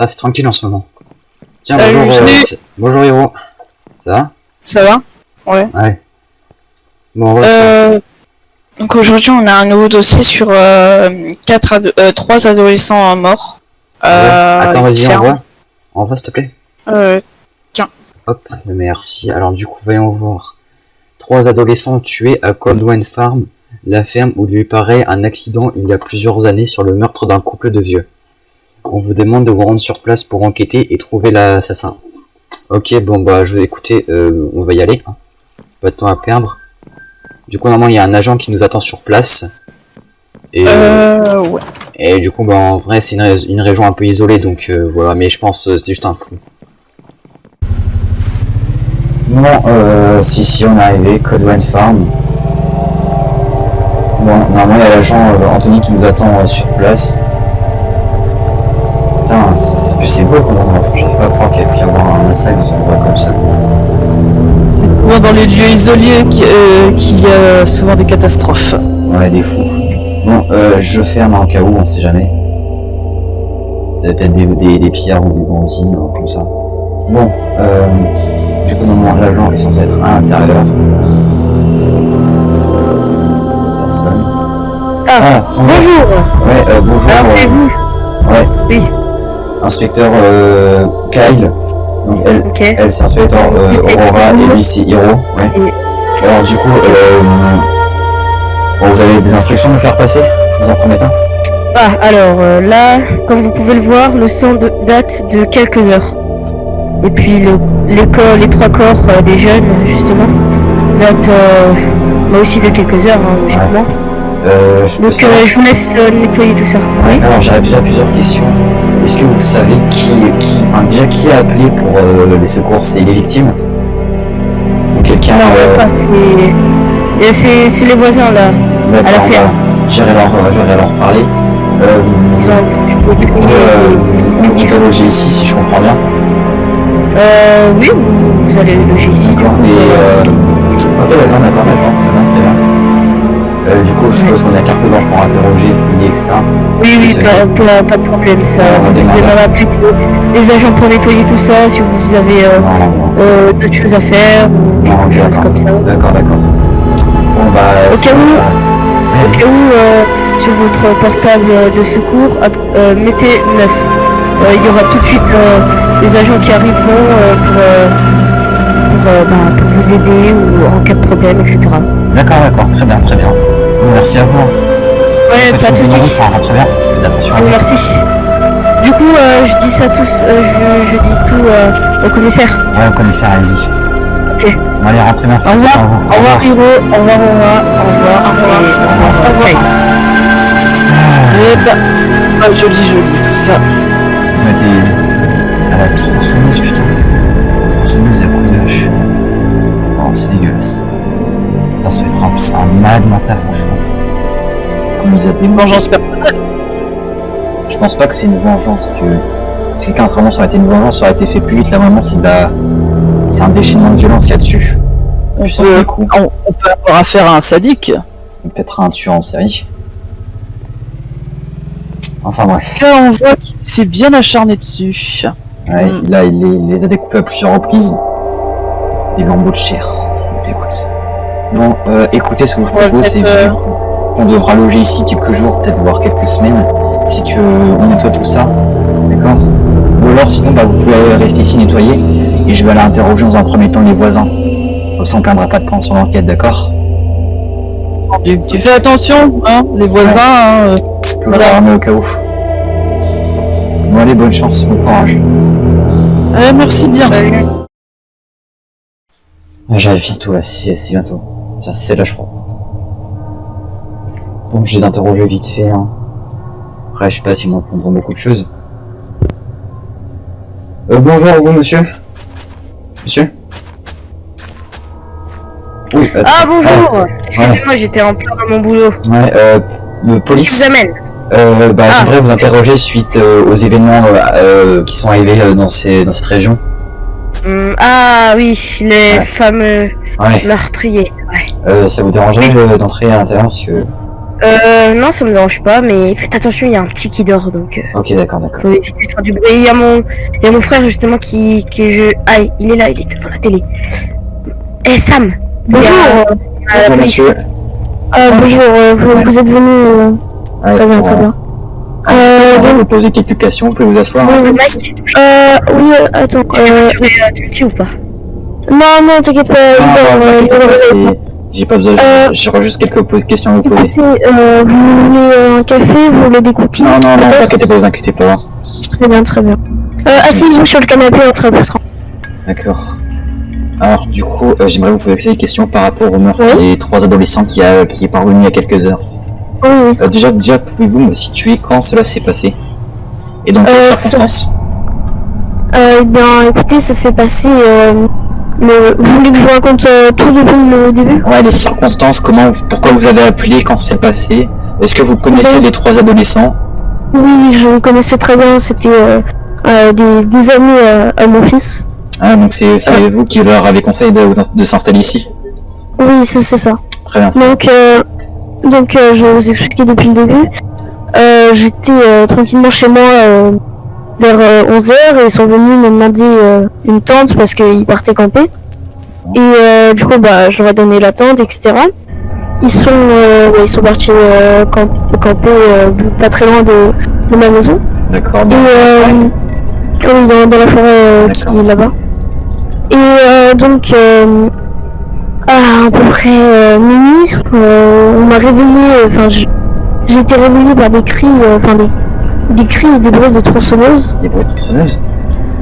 assez tranquille en ce moment. Tiens, Salut, bonjour Hiro. Ça va? Ça va? Ouais. Ouais. Bon, ouais, Donc aujourd'hui, on a un nouveau dossier sur 3 adolescents morts. Attends, vas-y, ferme. envoie s'il te plaît. Tiens. Hop, merci. Alors du coup, voyons voir. 3 adolescents tués à Coldwell Farm, la ferme où lui paraît un accident il y a plusieurs années sur le meurtre d'un couple de vieux. On vous demande de vous rendre sur place pour enquêter et trouver l'assassin. Ok, bon bah je vais écouter, on va y aller. Hein. Pas de temps à perdre. Du coup, normalement, il y a un agent qui nous attend sur place. Et, Ouais. et du coup, bah, en vrai, c'est une région un peu isolée, donc voilà. Mais je pense c'est juste un flou. Bon, si on est arrivé, Coldwell Farm. Bon, normalement, il y a l'agent Anthony qui nous attend sur place. Putain, c'est beau comme endroit. J'arrive pas à croire qu'il y a pu y avoir un massacre dans un endroit comme ça. C'est souvent dans les lieux isolés qu'il y a souvent des catastrophes. Ouais, des fous. Bon, je ferme en cas où, on sait jamais. Peut-être des pillards ou des bandits, comme ça. Bon, du coup, normalement, l'agent est censé être à l'intérieur. Personne. Ah, bonjour. Ouais, bonjour. Alors, c'est vous? Ouais. Oui. Inspecteur Kyle. Donc elle c'est inspecteur Aurora et lui c'est Hiro. Ouais. Alors du coup, bon, vous avez des instructions à nous faire passer dans un premier temps? Ah, alors là, comme vous pouvez le voir, le sang date de quelques heures. Et puis les 3 corps des jeunes, justement, datent aussi de quelques heures, hein, logiquement. Donc je vous laisse nettoyer tout ça. Ouais. Oui. Alors j'avais déjà plusieurs questions. Est-ce que vous savez qui a appelé pour les secours? C'est les victimes? Ou quelqu'un? Non, pas, c'est les voisins là, à la ferme. J'irai leur parler. Ils ont Du coup, on est interrogé ici, si je comprends bien. Oui, vous allez loger ici. D'accord. Ok, d'accord, très bien. Du coup, je suppose qu'on a carte blanche pour interroger, fouiller, etc. Oui, pas de problème. Ça, vous pouvez même appeler des agents pour nettoyer tout ça si vous avez d'autres choses à faire ou quelque chose comme ça. D'accord. Bon, bah, Au cas où, sur votre portable de secours, mettez 9. Il y aura tout de suite des agents qui arriveront pour vous aider ou en cas de problème, etc. D'accord, très bien. Bon, merci à vous. Ouais, pas de soucis. Ça va très bien. Faites attention. Merci. Du coup, je dis ça tous, je dis tout au commissaire. Ouais, au commissaire, allez-y. Ok. Bon, allez, rentrez bien, faites Au attention à vous. revoir, Hiro. Au revoir. Joli, tout ça. Ils ont été à la tronçonneuse, putain. Tronçonneuse à coups de hache. Oh, c'est dégueulasse. Putain, ça doit être un malade mental, franchement. Comme ils a des Vengeance personnelle. Je pense pas que c'est une vengeance. Si quelqu'un vraiment ça aurait été une vengeance, ça aurait été fait plus vite. Là, vraiment, c'est un déchaînement de violence qu'il y a dessus. On peut avoir affaire à un sadique. Ou peut-être à un tueur en série. Enfin bref. Là, on voit qu'il s'est bien acharné dessus. Ouais, là, il les a découpés à plusieurs reprises. Des lambeaux de chair, ça me dégoûte. Bon, écoutez, ce que je vous propose, c'est vu qu'on devra loger ici quelques jours, peut-être voire quelques semaines, c'est qu'on nettoie tout ça, d'accord? Ou alors, sinon, bah, vous pouvez rester ici nettoyer, et je vais aller interroger dans un premier temps les voisins. Comme ça, on perdra pas de temps sur l'enquête, d'accord? Tu fais attention, hein, les voisins. Ouais. Toujours armé au cas où. Bon, allez, bonne chance, bon courage. Merci bien. J'arrive bientôt, là, c'est bientôt. C'est là, je crois. Bon, j'ai d'interroger vite fait, hein. Après, je sais pas s'ils m'en prendront beaucoup de choses. Bonjour à vous, monsieur. Monsieur? Oui, Ah, bonjour. Excusez-moi, j'étais en plein dans mon boulot. Ouais, le police. Je vous amène. J'aimerais vous interroger suite aux événements qui sont arrivés dans cette région. Ah oui, les fameux meurtriers. Ouais. Ça vous dérangerait d'entrer à l'intérieur parce que Non, ça me dérange pas, mais faites attention, il y a un petit qui dort, donc Ok, d'accord, d'accord. faut éviter de faire du bruit. Il y a mon frère justement Ah, il est là, il est devant la télé. Eh Sam, bonjour. Bonjour, monsieur. Bonjour, vous êtes venu. Ouais, Très bien, pour, très bien. on va vous poser quelques questions, vous pouvez vous asseoir. Oui, mec. Oui, attends. Tu me dis ou pas? Non, t'inquiète pas. Non, vous inquiétez pas, j'ai pas besoin, j'aurai juste quelques questions à vous poser. Écoutez, vous voulez un café, vous voulez des cookies? Non, vous inquiétez pas. Très bien, très bien. Asseyez-vous sur le canapé, on sera plus tranquille. D'accord. Alors, du coup, j'aimerais vous poser des questions par rapport au meurtre Oui. des 3 adolescents qui est parvenu il y a quelques heures. Oui. Déjà, pouvez-vous me situer quand cela s'est passé? Et dans quelles circonstances? Bien, écoutez, ça s'est passé. Vous voulez que je vous raconte tout depuis le début? Ouais, les circonstances, pourquoi vous avez appelé, quand ça s'est passé? Est-ce que vous connaissez les 3 adolescents? Oui, je les connaissais très bien. C'était des amis à mon fils. Ah, donc c'est vous qui leur avez conseillé de s'installer ici? Oui, c'est ça. Très bien. Donc, je vais vous expliquer depuis le début. J'étais tranquillement chez moi vers 11h et ils sont venus me demander une tente parce qu'ils partaient camper. Et du coup, je leur ai donné la tente, etc. Ils sont partis camper pas très loin de ma maison. D'accord. Oui, dans la forêt qui est là-bas. Et donc, à peu près minuit, on m'a réveillé, j'ai été réveillée par des cris, des cris et des bruits de tronçonneuse. Des bruits de tronçonneuse?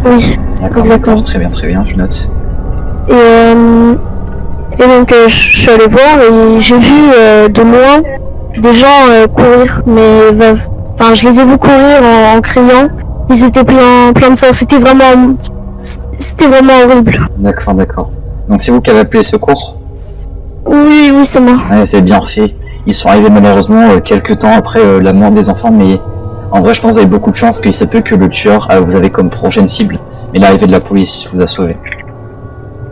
Oui, exactement. Très bien, je note. Et donc, je suis allée voir et j'ai vu de loin des gens courir, mais je les ai vus courir en criant. Ils étaient plein de sang. C'était vraiment horrible. D'accord. Donc c'est vous qui avez appelé les secours? Oui, c'est moi. Ouais, c'est bien fait. Ils sont arrivés malheureusement quelques temps après la mort des enfants, mais en vrai je pense que vous avez beaucoup de chance qu'il se peut que le tueur vous avez comme prochaine cible, mais l'arrivée de la police vous a sauvé.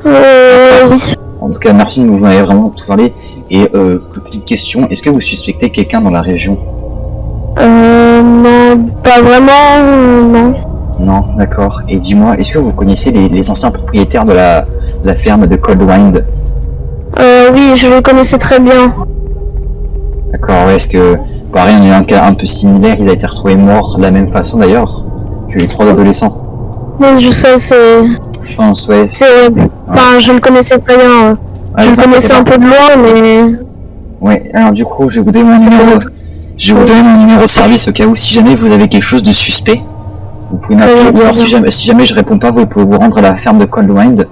Oui. En tout cas, merci de nous avoir vraiment tout parlé. Et petite question, est-ce que vous suspectez quelqu'un dans la région? Non, pas vraiment, non. Non, d'accord. Et dis-moi, est-ce que vous connaissez les anciens propriétaires de la ferme de Coldwind? Oui, je les connaissais très bien. D'accord, ouais, est-ce que... Pareil, on a eu un cas un peu similaire, il a été retrouvé mort de la même façon d'ailleurs que les 3 adolescents. Oui, je sais, Je pense, ouais. je le connaissais très bien. Je le connaissais un peu de loin, mais... Ouais, alors du coup, je vais vous donner mon numéro... Je vais vous donner mon numéro de service au cas où, si jamais vous avez quelque chose de suspect, vous pouvez m'appeler. Alors si jamais je réponds pas, vous pouvez vous rendre à la ferme de Coldwind.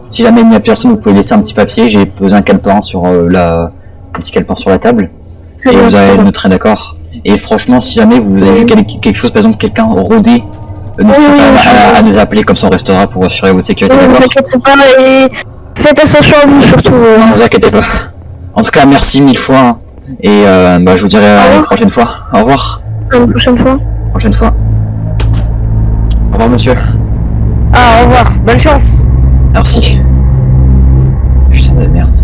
Si jamais il n'y a personne, vous pouvez laisser un petit papier. J'ai posé un calepin sur un petit calepin sur la table. Et vous avez noté, d'accord. Et franchement, si jamais vous avez vu quelque chose, par exemple quelqu'un rôder, n'hésitez pas à nous appeler, comme ça on restera pour assurer votre sécurité, d'accord? Ne vous inquiétez pas et faites attention à vous surtout. Non, vous inquiétez pas. En tout cas, merci 1000 fois. Hein. Et je vous dirai à la prochaine fois. Au revoir. À la prochaine fois. Au revoir, monsieur. Au revoir. Bonne chance. Merci. Putain de merde.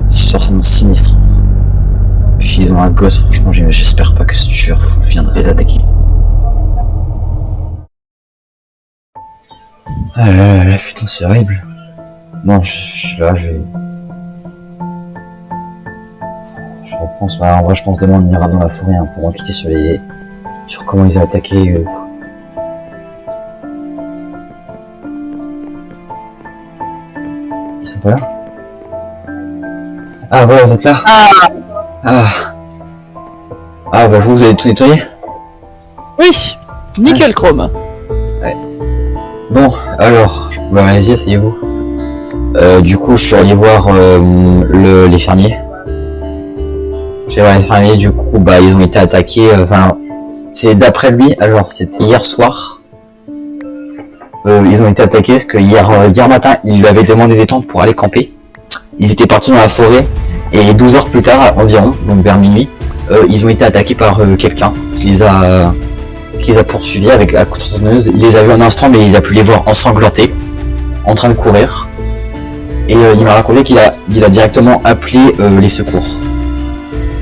Ce soir, c'est mon sinistre. Puis ils ont un gosse, franchement, j'espère pas que ce tueur fou viendrait les attaquer. Ah là, putain, c'est horrible. Bon, je repense. En vrai, je pense demain on ira dans la forêt pour enquêter sur comment ils ont attaqué. Ils sont pas là? Ah ouais, vous êtes là? Vous avez tout nettoyé? Oui, nickel chrome. Ouais. Bon, alors, allez-y, asseyez-vous. Du coup, je suis allé voir les fermiers. Les fermiers, du coup, ils ont été attaqués. C'est d'après lui. Alors, c'était hier soir. Ils ont été attaqués parce que hier matin, il lui avait demandé des tentes pour aller camper. Ils étaient partis dans la forêt et 12 heures plus tard, environ, donc vers minuit, ils ont été attaqués par quelqu'un qui les a poursuivis avec la tronçonneuse. Il les a vus un instant, mais il a pu les voir ensanglantés, en train de courir. Et il m'a raconté qu'il a directement appelé les secours.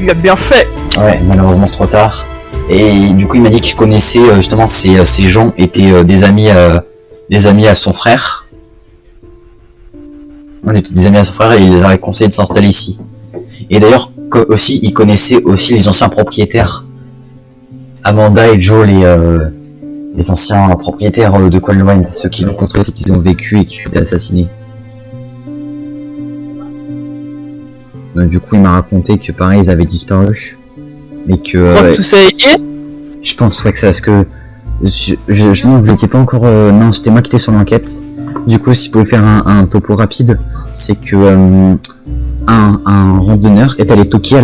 Il a bien fait. Ouais, malheureusement c'est trop tard. Et du coup il m'a dit qu'il connaissait justement ces gens étaient des amis à son frère. On était des amis à son frère et il leur a conseillé de s'installer ici. Et d'ailleurs aussi il connaissait aussi les anciens propriétaires. Amanda et Joe, les anciens propriétaires de Coldwind, ceux qui l'ont construit et qui ont vécu et qui ont été assassinés. Donc, du coup il m'a raconté que pareil ils avaient disparu. Mais que Tout ça est lié. je pense ouais que c'est parce que non, vous étiez pas encore non, c'était moi qui étais sur l'enquête. Du coup, si vous pouvez faire un topo rapide, c'est que un randonneur est allé toquer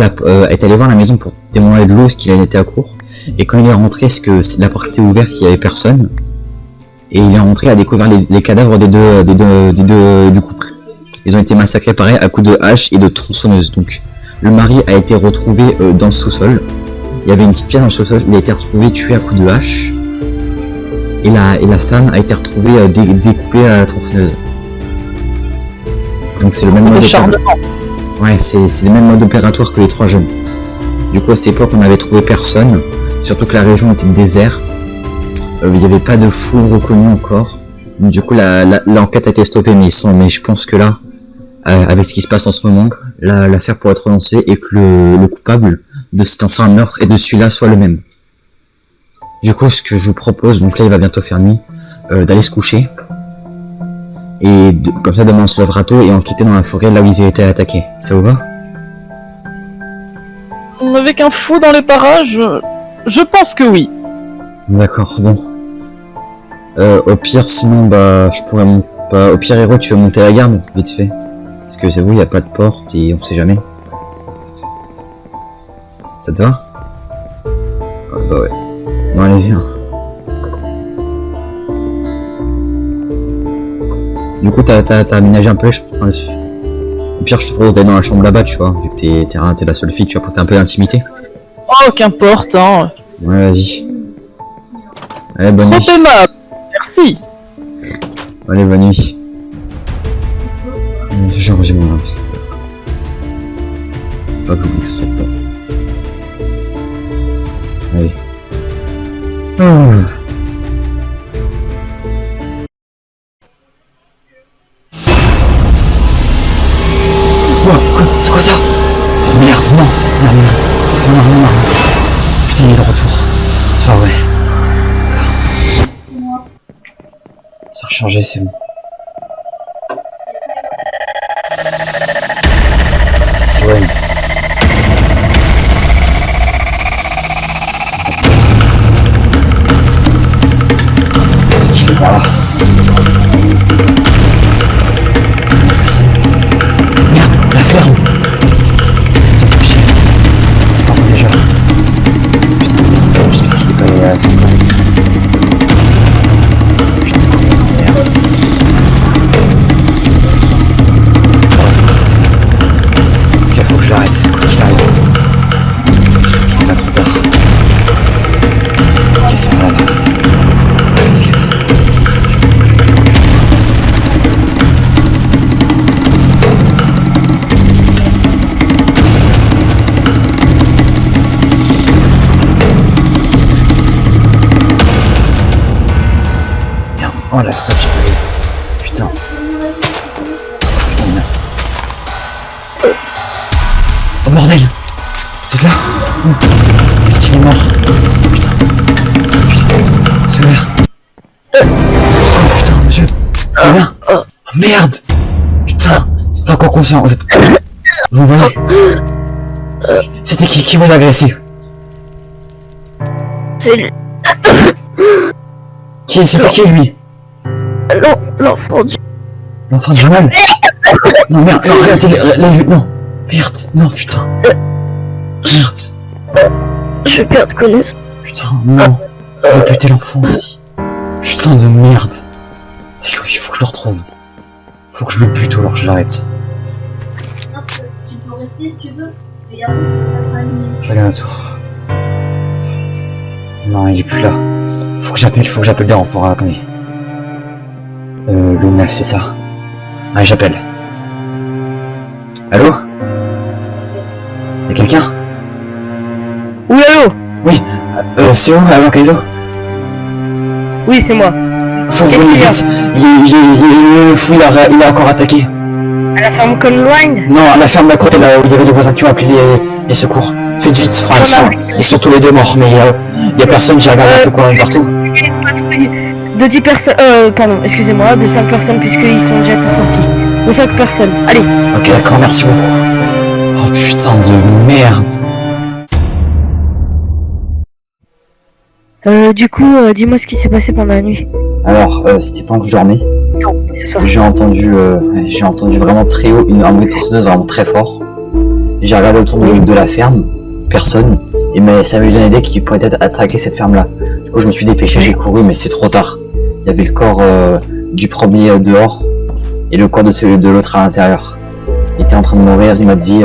est allé voir la maison pour demander de l'eau parce qu'il était à court. Et quand il est rentré, parce que la porte était ouverte, il y avait personne. Et il est rentré à découvrir les cadavres des deux du couple. Ils ont été massacrés pareil à coups de hache et de tronçonneuse. Donc le mari a été retrouvé dans le sous-sol. Il y avait une petite pièce dans le sous-sol, il a été retrouvé tué à coups de hache. Et la femme a été retrouvée découpée à la tronçonneuse. Donc c'est le même mode D'acharnement. Ouais, c'est le même mode opératoire que les trois jeunes. Du coup à cette époque on n'avait trouvé personne, surtout que la région était déserte. Il n'y avait pas de foule reconnue encore. Du coup l'enquête a été stoppée, mais je pense que là, avec ce qui se passe en ce moment, l'affaire pourrait être relancée et que le coupable de cet ancien meurtre et de celui-là soit le même. Du coup, ce que je vous propose, donc là il va bientôt faire nuit, d'aller se coucher. Et comme ça demain on se lèvera tôt et on quitter dans la forêt là où ils ont été attaqués. Ça vous va? Avec un fou dans les parages, je pense que oui. D'accord, bon. Au pire, sinon, je pourrais monter. Au pire, héros, tu veux monter à la garde, vite fait. Parce que c'est vous, il n'y a pas de porte et on sait jamais. Ça te va? Ah bah ouais. Bon, allez, viens. Du coup, t'as aménagé un peu, au pire, je te propose d'aller dans la chambre là-bas, tu vois, vu que t'es la seule fille, tu vois, pour t'aider un peu d'intimité. Oh, qu'importe, hein. Ouais, vas-y. Allez, bonne nuit. Trop aimable. Merci. Allez, bonne nuit. J'ai rangé mon linge. Pas que j'oublie que ce soit le temps. Allez. Oh. Wow, quoi? C'est quoi ça? Oh, merde, non. Non. Putain, il est de retour. C'est pas vrai. Ça a rechargé, c'est bon. Ça s'éloigne. C'est qui fait par là? Personne. Merde, la ferme! Ça fait chier. C'est par où déjà? Putain, j'espère qu'il est pas allé à la ferme quand même. J'arrête, c'est quoi qu'il arrive. J'espère qu'il est pas trop tard. Ok, c'est pas là-bas. Fais gaffe. Merde, oh la flotte, j'ai pas vu. Putain. Oh bordel! Vous êtes là? Merde, il est mort. Putain. C'est ouvert. Oh putain, monsieur. Vous allez bien? Oh merde! Putain, vous êtes encore conscient, vous êtes... Vous voyez? C'était qui vous a agressé? C'est lui. C'était qui lui? L'enfant du... L'enfant du journal? Non merde, non, regardez, non. Merde, non putain. Merde. Je vais perdre connaissance. Putain, non. J'ai buté l'enfant aussi. Putain de merde. Il faut que je le retrouve. Faut que je le bute ou alors je l'arrête. Tu peux rester si tu veux, mais après, ça va pas terminer. Je regarde autour. Non, il est plus là. Faut que j'appelle des renforts. Attendez. Le 9, c'est ça. Allez, j'appelle. Allô? Y'a quelqu'un? C'est où, agent Kaizo? Oui, c'est moi. Faut vous venez vite. Le fou, il a encore attaqué. À la ferme Conline? Non, à la ferme d'à côté, là où il y avait des voisins qui ont appelé les secours. Faites vite, enfin, ils sont tous les deux morts, mais il y a personne, j'ai regardé un peu quoi partout. De 10 personnes, pardon, excusez-moi, de 5 personnes puisqu'ils sont déjà tous partis. De 5 personnes, allez. Ok, d'accord, merci beaucoup. Oh putain de merde. Du coup, dis-moi ce qui s'est passé pendant la nuit. Alors, c'était pendant que je dormais. Non, ce soir. J'ai entendu vraiment très haut un bruit de tronçonneuse vraiment très fort. J'ai regardé autour de la ferme, personne. Mais ça m'a donné l'idée qu'il pourrait être attaqué cette ferme-là. Du coup, je me suis dépêché, j'ai couru, mais c'est trop tard. Il y avait le corps du premier dehors et le corps de celui de l'autre à l'intérieur. Il était en train de mourir. Il m'a dit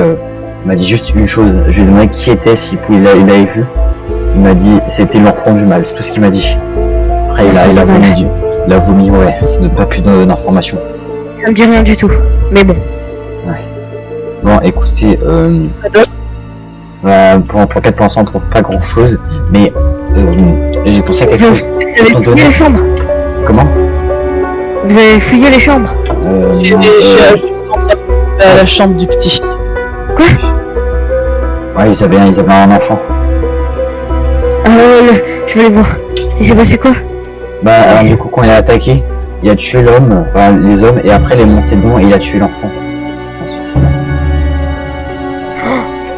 juste une chose. Je lui ai demandé qui était, s'il l'avait vu. Il m'a dit c'était l'enfant du mal. C'est tout ce qu'il m'a dit. Après, il a vomi, ouais. Ça donne pas plus d'informations. Ça me dit rien du tout. Mais bon. Ouais. Bon, écoutez, pour l'instant, on trouve pas grand chose, mais j'ai pensé à quelque chose. Vous avez fouillé les chambres? Comment? Vous avez fouillé les chambres? J'ai juste entré à la chambre du petit. Quoi? Ouais, ils avaient un enfant. Je vais les voir. Il s'est passé quoi? Bah, alors du coup, quand il a attaqué, il a tué l'homme, enfin les hommes, et après il est monté dedans et il a tué l'enfant.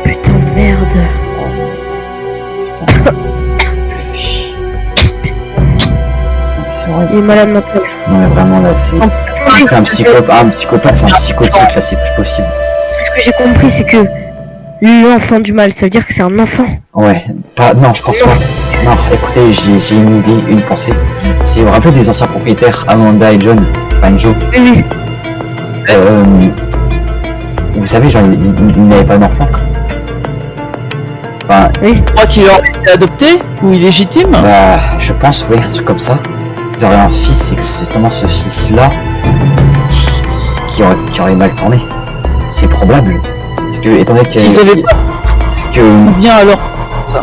Putain de merde. Putain. C'est horrible. Il est malade maintenant. Non mais vraiment là c'est un psychopathe, c'est un psychotique là, c'est plus possible. Ce que j'ai compris c'est que l'enfant du mal, ça veut dire que c'est un enfant. Ouais, non je pense pas. Non, écoutez, j'ai une idée, une pensée. C'est vous rappelez des anciens propriétaires, Amanda et John, enfin Joe. Oui. Vous savez, genre il n'avait pas d'enfant. Enfin, Oui. Je crois qu'il aurait été adopté ou illégitime. bah, je pense, oui, un truc comme ça. Ils auraient un fils et que c'est justement ce fils-là qui aurait mal tourné. C'est probable. Parce que, étant donné qu'il S'ils avaient pas bien alors ça.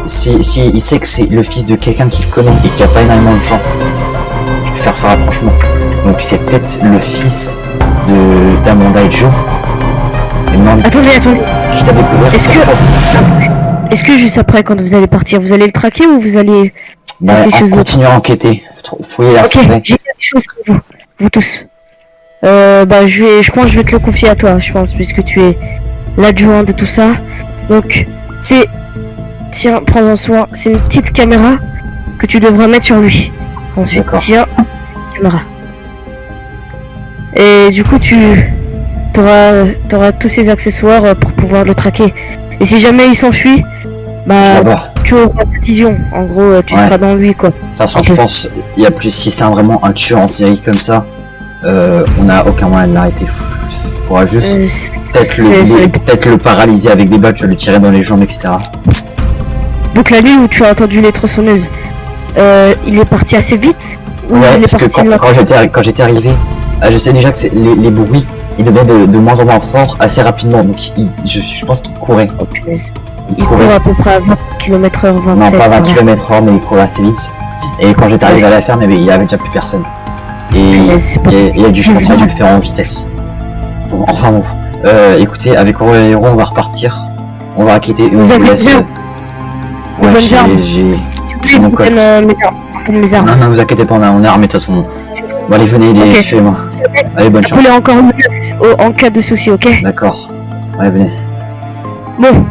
si il sait que c'est le fils de quelqu'un qu'il connaît et qui a pas énormément de gens, je peux faire ce rapprochement. Donc c'est peut-être le fils d'Amanda et Joe. Et non, Attendez. qui t'a découvert. Est-ce que juste après, quand vous allez partir, vous allez le traquer ou vous allez... Bah, quelque on chose continue à enquêter. Fouiller la Ok, forêt. j'ai quelque chose pour vous tous. Bah je pense que je vais te le confier à toi, je pense, puisque tu es l'adjoint de tout ça. Donc, tiens, prends-en soin, c'est une petite caméra que tu devras mettre sur lui. Ensuite, D'accord. tiens, caméra. Et du coup, tu auras tous ces accessoires pour pouvoir le traquer. Et si jamais il s'enfuit, bah Là-bas. tu auras cette vision. En gros, tu Ouais. seras dans lui, quoi. De toute façon, je pense, il y a plus, si c'est vraiment un tueur en série comme ça, on n'a aucun moyen de l'arrêter. Faudra juste peut-être le paralyser avec des balles, tu vas le tirer dans les jambes, etc. Donc la nuit où tu as entendu les tronçonneuses, il est parti assez vite ou Ouais, il est parce que parti quand j'étais arrivé, je sais déjà que les bruits, ils devenaient de moins en moins forts assez rapidement, donc je pense qu'il courait. Il court à peu près à 20 km/h, 27. Non, pas 20 voilà. km/h, mais il courait assez vite. Et quand j'étais arrivé à la ferme, il y avait déjà plus personne. Et Mais c'est pas je pense qu'il a dû le faire en vitesse. Bon, enfin bon. Écoutez, avec Héros, on va repartir. On va enquêter et on Vous vous avez laisse. des armes? Des Ouais, bonnes armes? j'ai mon colt. Mes armes. Non, vous inquiétez pas, on est armé de toute façon. Bon, allez, venez, Ok. suivez-moi. Allez, bonne chance. Appelez encore en cas de souci, ok? D'accord. Allez, venez. Bon,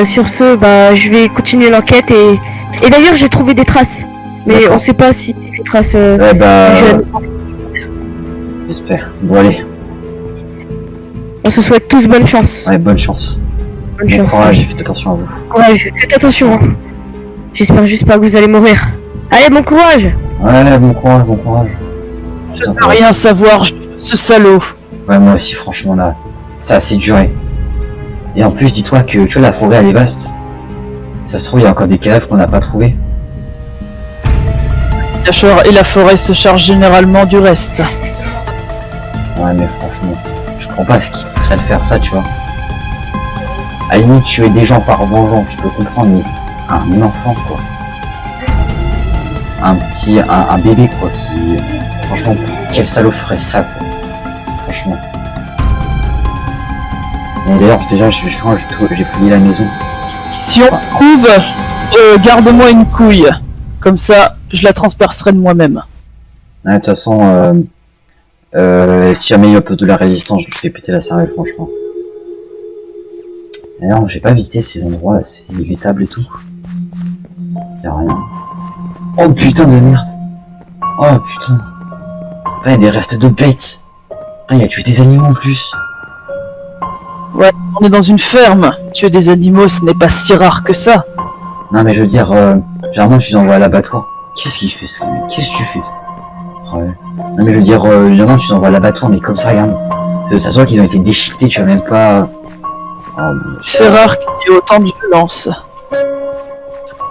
sur ce, bah je vais continuer l'enquête et d'ailleurs j'ai trouvé des traces. Mais D'accord. on sait pas si c'est des traces Ouais, bah. du jeune. J'espère. Bon, allez. On se souhaite tous bonne chance. Ouais, bonne chance. Bonne Bon chance. courage et faites attention à vous. Courage, faites attention. Hein. J'espère juste pas que vous allez mourir. Allez, bon courage. Ouais, bon courage, bon courage. Je Putain, ne veux rien savoir, ce salaud. ouais, moi aussi, franchement, là, ça a assez duré. Et en plus, dis-toi que, tu vois, la forêt, elle est vaste. Ça se trouve, il y a encore des caves qu'on n'a pas trouvées. Et la forêt se charge généralement du reste. Ouais, mais franchement, je comprends pas ce qui pousse à le faire, ça, tu vois. À la limite, tuer des gens par vengeance, je peux comprendre, mais un enfant, quoi. un bébé quoi qui... Franchement, quel salaud ferait ça quoi. Franchement. Et d'ailleurs, déjà, j'ai fouillé la maison. Si on trouve, garde-moi une couille. Comme ça, je la transpercerai de moi-même. Ouais, de toute façon, si jamais il pose de la résistance, je lui fais péter la cervelle, franchement. D'ailleurs, j'ai pas visité ces endroits là, c'est les tables et tout. Y'a rien. Oh putain de merde. Oh putain. Putain, y'a des restes de bêtes. Putain, il a tué des animaux en plus. Ouais, on est dans une ferme. Tuer des animaux, ce n'est pas si rare que ça. Non mais je veux dire, généralement je suis envoyé à l'abattoir. Qu'est-ce qu'il fait ce mec? Qu'est-ce que tu fais? Ouais. Non mais je veux dire, généralement je suis envoyé à l'abattoir, mais comme ça, regarde. Ça se voit qu'ils ont été déchiquetés, tu vois même pas... Oh, c'est rare qu'il y ait autant de violence.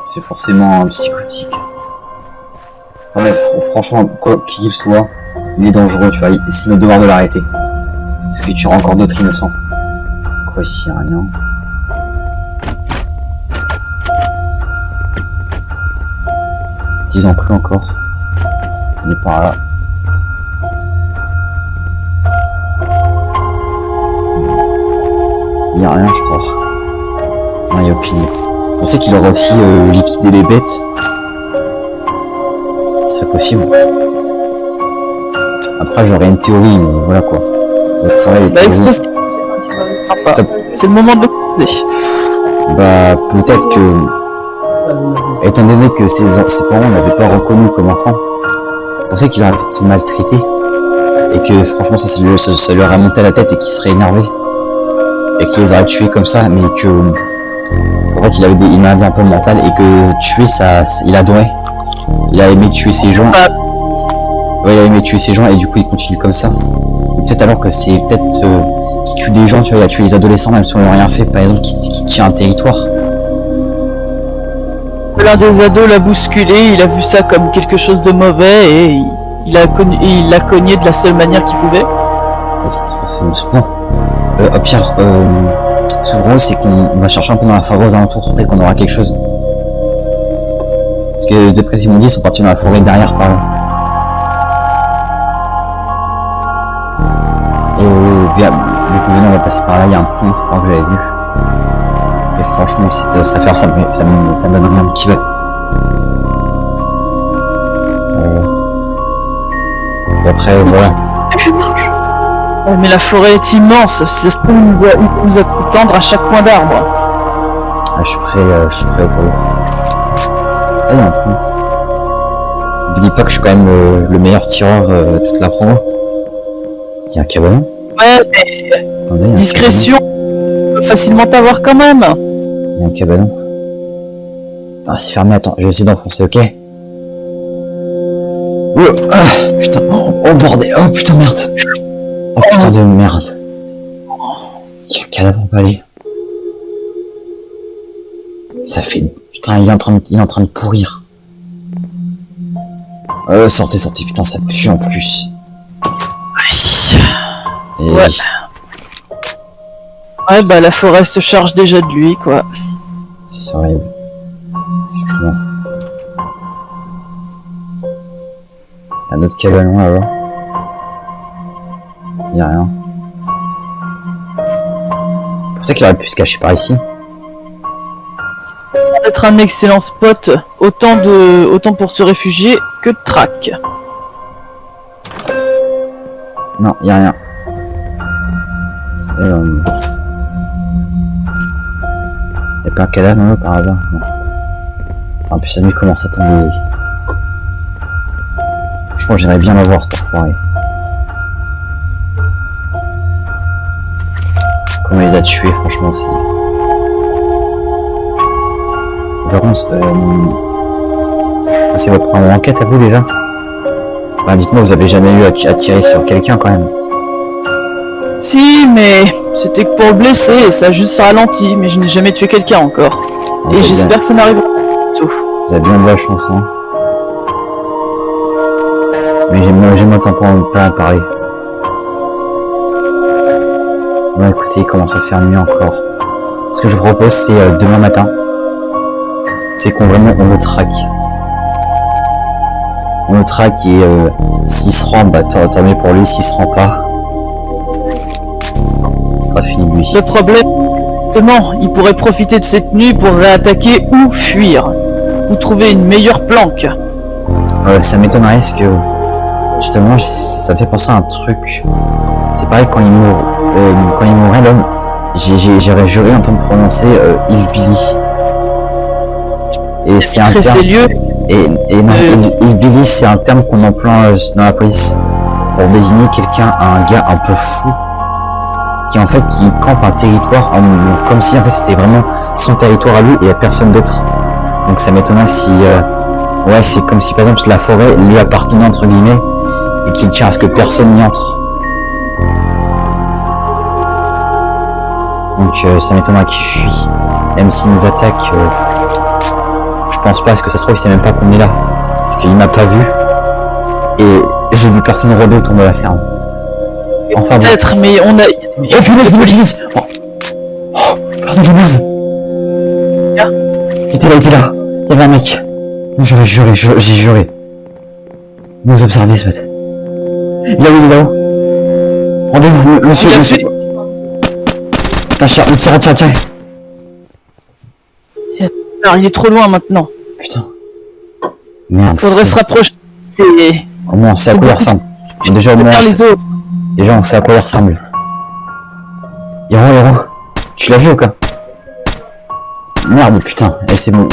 C'est forcément psychotique. Enfin, bref, franchement, quoi qu'il soit, il est dangereux, tu vois, c'est notre devoir de l'arrêter. Parce qu'il tuera encore d'autres innocents. Quoi ici, rien. Des enclos encore. On est par là. Il n'y a rien, je crois. Non, il n'y a aucune idée. Je pensais qu'il aurait aussi liquidé les bêtes. C'est possible. Après, j'aurais une théorie, mais voilà quoi. Le travail est théorie. Sympa. C'est le moment de le poser. Bah, peut-être que... Étant donné que ses parents l'avaient pas reconnu comme enfant, je pensais qu'il aurait peut-être se maltraité. Et que franchement, ça lui aurait monté à la tête et qu'il serait énervé. Et qu'il les aurait tués comme ça, mais que... En fait, il avait des maladies un peu mentales et que tuer, ça... Il adorait. Il a aimé tuer ces gens. Ouais, il a aimé tuer ces gens et du coup, il continue comme ça. Peut-être alors que c'est peut-être... qui tue des gens, tu vois, il a tué les adolescents même si on n'a rien fait, par exemple, qui tient un territoire. L'un des ados l'a bousculé, il a vu ça comme quelque chose de mauvais et il l'a cogné de la seule manière qu'il pouvait. Bon. Pierre, ce gros, c'est qu'on va chercher un peu dans la forêt aux alentours, peut-être qu'on aura quelque chose. Parce que d'après ce qu'ils m'ont dit, ils sont partis dans la forêt derrière par là. Et du coup, on va passer par là, il y a un pont, je crois que j'avais vu. Et franchement, ça me donne rien qui va. Et après, voilà. Mais la forêt est immense, ce pont nous a tendre à chaque coin d'arbre. Ah, je suis prêt pour le. Ah, il y a un pont. N'oublie pas que je suis quand même le meilleur tireur de toute la promo. Il y a un cabanon. Ouais, mais... Attendez, discrétion, on peut facilement t'avoir quand même. Il y a un cabanon. Ah, c'est fermé, attends, je vais essayer d'enfoncer, ok? Putain, oh bordel, oh putain, merde. Oh putain de merde. Il y a un cadavre en palais. Ça fait... Putain, il est en train de pourrir. Sortez, putain, ça pue en plus. Et... Ouais. Ouais, bah la forêt se charge déjà de lui, quoi. C'est horrible. Franchement. Il y a un autre cabanon là-bas. Il y a rien. C'est pour ça qu'il aurait pu se cacher par ici. Être un excellent spot, autant pour se réfugier que de track. Non, il y a rien. Y'a pas un cadavre là par hasard? Non. En plus la nuit commence à tomber. Franchement j'aimerais bien la voir cette enfoirée. Comment il les a tués franchement c'est... Par contre c'est votre première enquête à vous déjà? Bah, dites-moi vous avez jamais eu à tirer sur quelqu'un quand même? Si, mais c'était que pour le blesser et ça a juste ralenti, mais je n'ai jamais tué quelqu'un encore. Et j'espère que ça n'arrivera pas du tout. Vous avez bien de la chance, hein. Mais j'aime t'entendre pas parler. Bon écoutez, il commence à faire nuit encore. Ce que je vous propose c'est demain matin. C'est qu'on vraiment on le traque. on le traque et s'il se rend, bah tant mieux pour lui, s'il se rend pas, ça sera fini lui. Le problème, justement, il pourrait profiter de cette nuit pour réattaquer ou fuir. Ou trouver une meilleure planque. Ça m'étonnerait parce que justement ça me fait penser à un truc. C'est pareil quand il mourrait l'homme, j'aurais juré en train de prononcer Hillbilly. Et c'est un terme. Et non, Hillbilly c'est un terme qu'on emploie dans la police pour désigner quelqu'un, un gars un peu fou qui en fait qui campe un territoire comme si en fait c'était vraiment son territoire à lui et à personne d'autre. Donc ça m'étonnerait si ouais, c'est comme si par exemple la forêt lui appartenait entre guillemets et qu'il tient à ce que personne n'y entre. Donc ça m'étonnerait qu'il fuit. Même s'il nous attaque, je pense pas, parce que ça se trouve il sait même pas qu'on est là. Parce qu'il m'a pas vu. Et j'ai vu personne rôder autour de la ferme. Enfin bon. Peut-être, mais on a... Oh punaise. Oh, pardon de base. Il était là. Il y avait un mec. J'aurais juré, j'ai juré. Nous observer ce matin. Il est là-haut. Rendez-vous, monsieur. Putain, tiens. Alors, il est trop loin maintenant. Putain. Merde. Faudrait se rapprocher. Au moins on sait à quoi il ressemble. Déjà au moins on sait à quoi il ressemble. Héros. Tu l'as vu ou quoi? Merde, putain. Et c'est bon.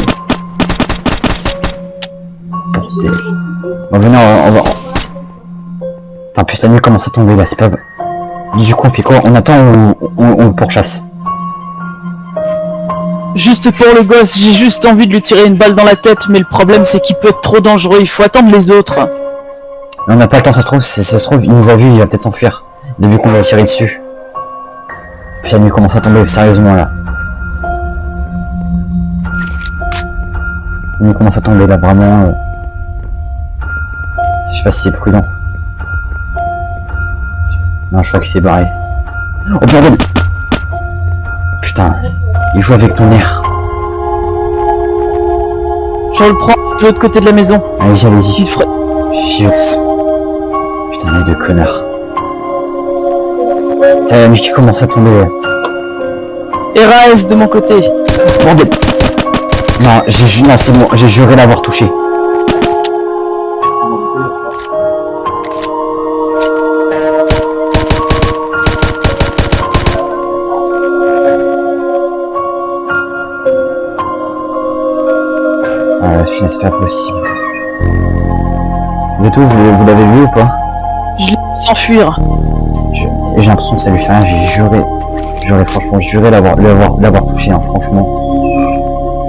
Bordel. Bon, venez, on va... Putain, plus la nuit commence à tomber là, c'est pas... Du coup, on fait quoi? On attend ou on le pourchasse? Juste pour le gosse, j'ai juste envie de lui tirer une balle dans la tête, mais le problème c'est qu'il peut être trop dangereux, il faut attendre les autres. On n'a pas le temps, ça se trouve, il nous a vu, il va peut-être s'enfuir. Vu qu'on va tirer dessus. Puis la nuit commence à tomber sérieusement là. La nuit commence à tomber là, vraiment. Je sais pas si c'est prudent. Non, je crois qu'il s'est barré. Oh bordel! Putain, il joue avec ton air. Je le prends de l'autre côté de la maison. Allez-y. J'y vais tous. Putain, mec de connard. Putain, la nuit qui commence à tomber. RAS de mon côté. Bordel! Non, c'est bon, j'ai juré l'avoir touché. C'est pas possible. Vous êtes où? Vous l'avez vu ou pas? Je l'ai vu s'enfuir. J'ai l'impression que ça lui fait rien, j'aurais franchement juré l'avoir touché, hein, franchement.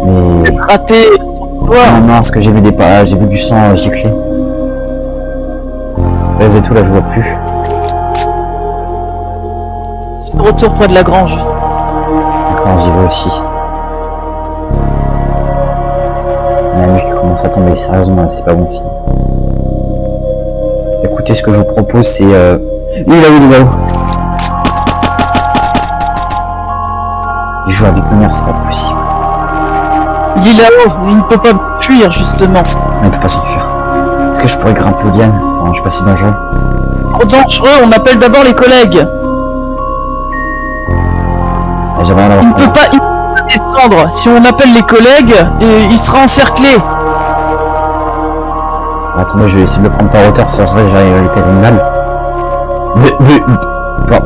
Mais... Raté sans pouvoir. Non, parce que j'ai vu du sang gicler. Là, vous êtes où? Là, je vois plus. Je suis de retour près de la grange. D'accord, j'y vais aussi. La nuit qui commence à tomber, sérieusement, c'est pas bon signe. Écoutez, ce que je vous propose, c'est... Il est là-haut. Il joue avec mon air, c'est pas possible. Il est là-haut, il ne peut pas fuir, justement. Il ne peut pas s'enfuir. Est-ce que je pourrais grimper aux lianes? Enfin, je sais pas si c'est dangereux. Trop dangereux, on appelle d'abord les collègues. J'aimerais en avoir. Il ne peut pas descendre. Si on appelle les collègues, il sera encerclé. Attendez, je vais essayer de le prendre par hauteur, ça serait que j'arrive à lui casser une balle.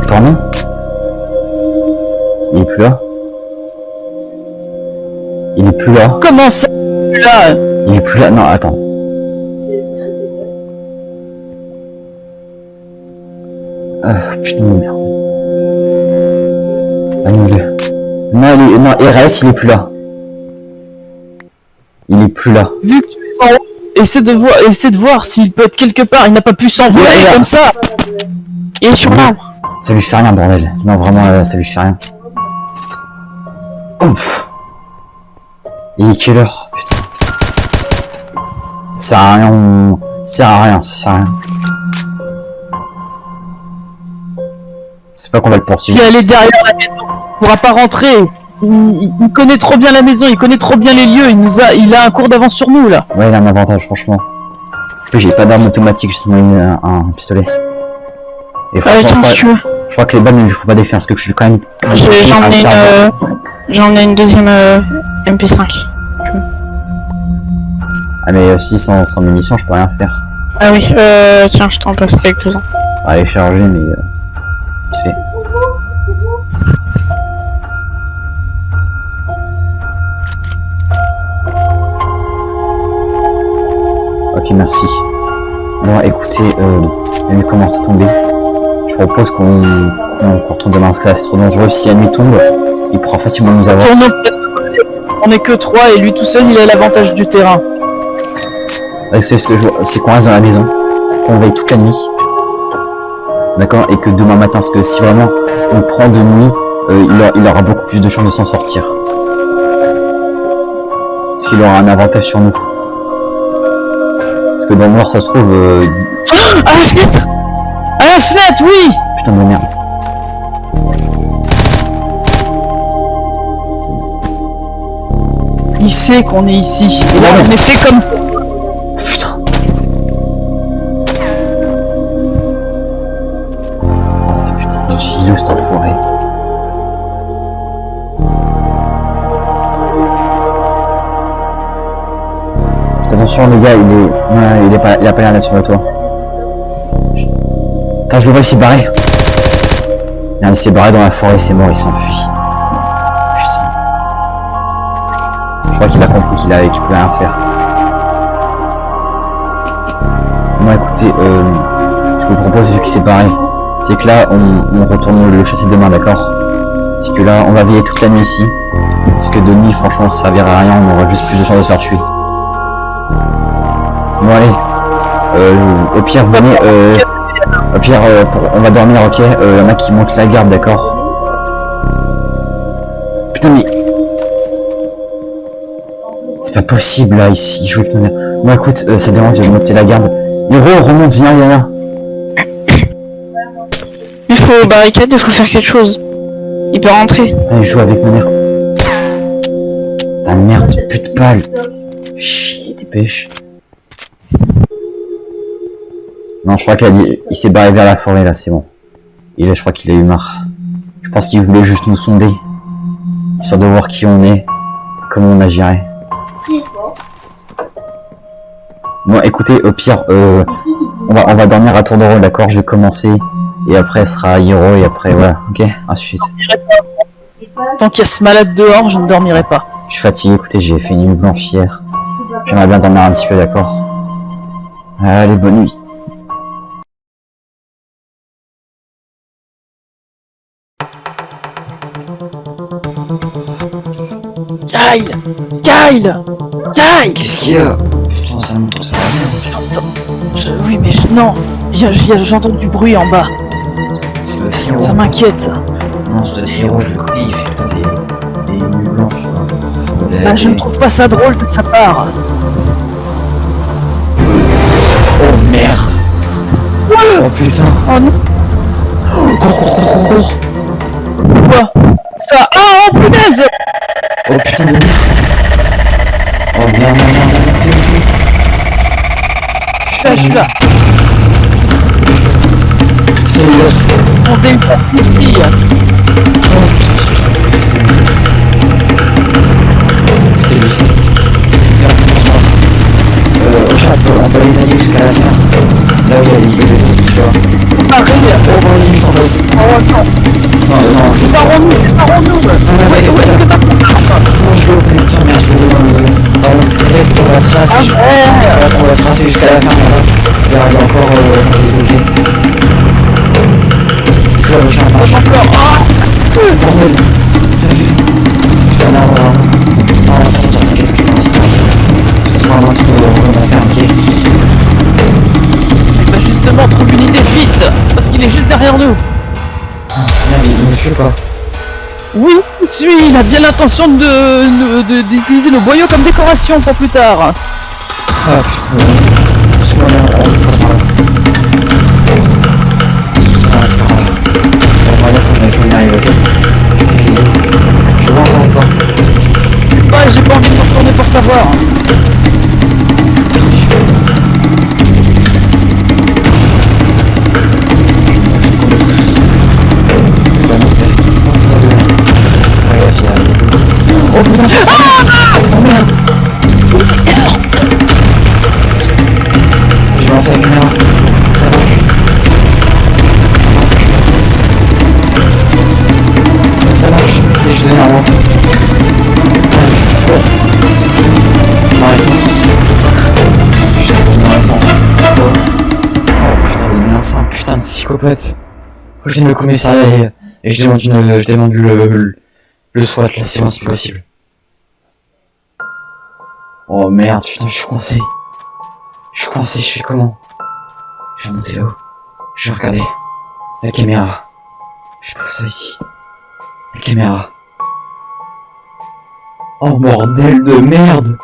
Pardon? Il est plus là? Il est plus là? Comment ça? Là? Il est plus là? Non, attends. Putain de merde. À nous deux. Non, RS, il est plus là. Il est plus là. Vu que tu es en haut, essaie de voir s'il peut être quelque part. Il n'a pas pu s'envoler comme ça. Il est sur l'arbre. Ça lui fait rien, bordel. Non, vraiment, ça lui fait rien. Ouf. Il est quelle heure? Putain. Ça sert à rien, ça sert à rien. C'est pas qu'on va le poursuivre. Il est allé derrière la maison. Il pourra pas rentrer. Il connaît trop bien la maison, il connaît trop bien les lieux. Il a un cours d'avance sur nous là. Ouais, il a un avantage, franchement. plus, j'ai pas d'arme automatique, juste un pistolet. Et Tiens, franchement, si tu veux. je crois que les balles ne lui font pas d'effet, parce que je suis quand même. J'en ai une deuxième MP5. Ah, mais si sans munitions, je peux rien faire. Ah oui, tiens, je t'en passe quelques-uns. Aller charger, mais vite fait. Ok, merci. Bon, écoutez, la nuit commence à tomber. Je propose qu'on retourne demain, parce que là c'est trop dangereux. Si la nuit tombe, il pourra facilement nous avoir. On est que 3 et lui tout seul, il a l'avantage du terrain. C'est ce que je vois, c'est qu'on reste dans la maison, qu'on veille toute la nuit. D'accord, et que demain matin, parce que si vraiment on le prend de nuit, il aura beaucoup plus de chances de s'en sortir. Parce qu'il aura un avantage sur nous. Parce que dans le noir, ça se trouve. À la fenêtre! À la fenêtre, oui! Putain de merde. Il sait qu'on est ici. Et là, on est fait comme. Putain. Putain, je suis juste enfoiré. Attention les gars, il a pas l'air d'être sur le toit. Attends, je le vois, il s'est barré. Merde, il s'est barré dans la forêt, c'est mort, il s'enfuit. Putain. Je crois qu'il a compris qu'il pouvait rien faire. Bon écoutez, je vous propose, vu qu'il s'est barré, c'est que là, on retourne le chasser demain, d'accord? Parce que là, on va veiller toute la nuit ici. Parce que de nuit, franchement, ça servira à rien, on aura juste plus de chances de se faire tuer. Bon allez, au pire venez, on va dormir, ok, y en a qui montent la garde, d'accord. Putain mais... C'est pas possible là, ici, il joue avec nos mères. Bon écoute, ça dérange de monter la garde. Hiro, remonte, viens. Il faut barricade, il faut faire quelque chose. Il peut rentrer. Putain, il joue avec nos mères. Putain merde, pute pâle. Chier, dépêche. Non, je crois qu'il s'est barré vers la forêt là, c'est bon. Je crois qu'il a eu marre. Je pense qu'il voulait juste nous sonder. Histoire de voir qui on est, comment on agirait. Qui est fort? Bon, écoutez, au pire, on va dormir à tour de rôle, d'accord? Je vais commencer, et après ce sera Hiro, et après, voilà, ok? Ainsi de suite. Tant qu'il y a ce malade dehors, je ne dormirai pas. Je suis fatigué, écoutez, j'ai fait une nuit blanche hier. J'aimerais bien dormir un petit peu, d'accord? Allez, bonne nuit. Kyle! Qu'est-ce qu'il y a? Putain, ça monte de faire Oui, mais non! J'entends du bruit en bas. C'est le trio. Ça m'inquiète. Non, c'est le trio, je le connais, il fait tout des nuits blanches. Bah, je ne trouve pas ça drôle de sa part. Oh merde! Oh putain! Oh non! Cours! Quoi? Ça. Oh punaise! Oh putain de merde! Oh merde, t'es où? Putain, je suis là! C'est le boss! On dépasse les filles! C'est lui. On peut les allier jusqu'à la fin. Là où il y a des autres, tu vois. Pareil! Oh, il est en face. Oh non! Non, C'est pas Ronou! Où est-ce que t'as pris l'arme? Non, je veux plus, putain, merde, je veux on va tracer. On va tracer jusqu'à la fin, là. Il y a encore des objets. C'est quoi le chien? Bordel. Putain, non, on va sortir, t'inquiète, que dans ce temps. Je trouve un autre on va faire, ok? Bah justement, trouve une idée vite! Parce qu'il est juste derrière nous! Merde, il me suit pas. Oui, il a bien l'intention d'utiliser nos boyaux comme décoration pour plus tard. Ah putain, suis-moi là, on passe par là. C'est pas grave. On va dire qu'on y arrive, ok? Je vois encore ou pas? Bah, j'ai pas envie de me retourner pour savoir. J'ai lancé la caméra. Est-ce que ça marche? Ça marche. Et je faisais un roi. Je cours. Je m'arrête pas. Oh putain de merde, c'est un putain de psychopathe. Faut que je vienne au commissariat et je demande le SWAT là, c'est bon, c'est plus possible. Oh merde, putain, je suis coincé. Je fais comment? Je vais monter là-haut. Je vais regarder. La caméra. Je pose ça ici. La caméra. Oh bordel de merde!